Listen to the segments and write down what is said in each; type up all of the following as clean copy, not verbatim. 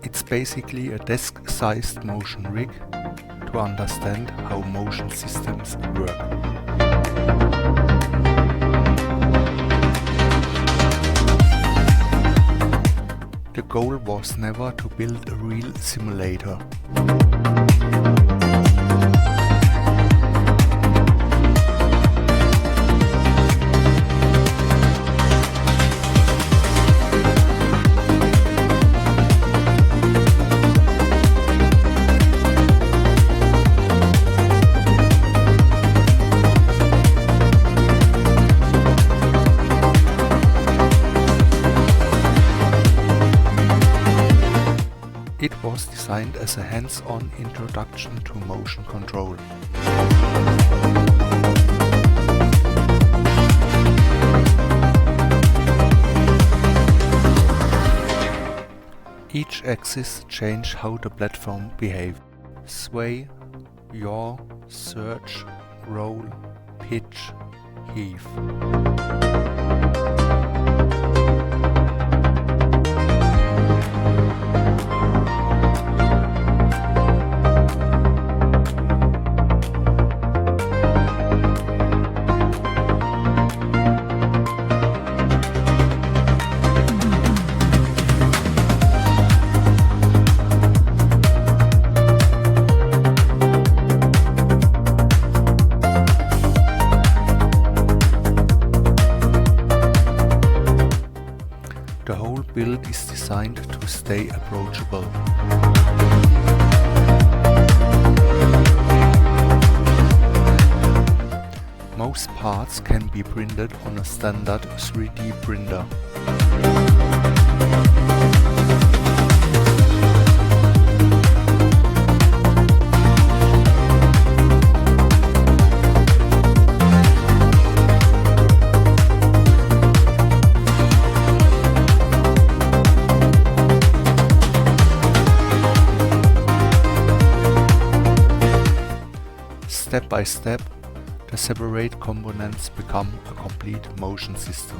It's basically a desk-sized motion rig to understand how motion systems work. The goal was never to build a real simulator. It was designed as a hands-on introduction to motion control. Each axis changed how the platform behaved. Sway, yaw, surge, roll, pitch, heave. The whole build is designed to stay approachable. Most parts can be printed on a standard 3D printer. Step by step, the separate components become a complete motion system.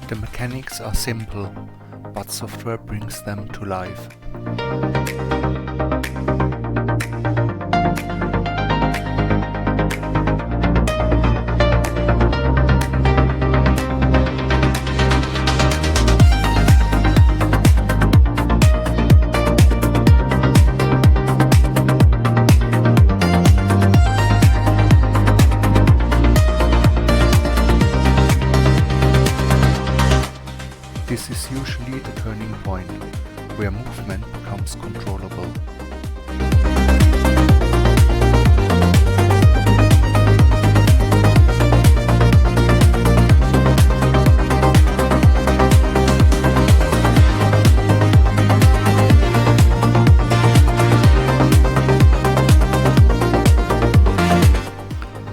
The mechanics are simple, but software brings them to life. This is usually the turning point, where movement becomes controllable.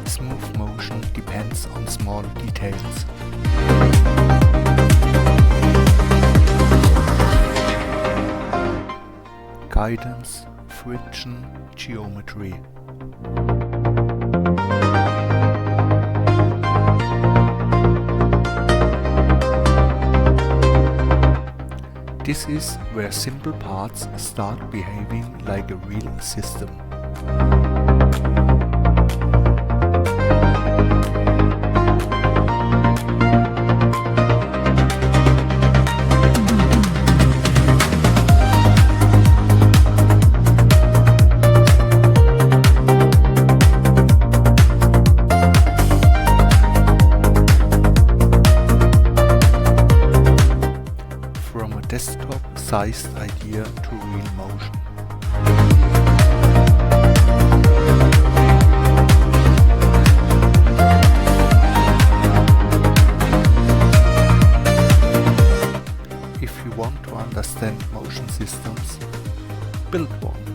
Smooth motion depends on small details. Guidance, friction, geometry. This is where simple parts start behaving like a real system. desk-sized idea to real motion. If you want to understand motion systems, build one.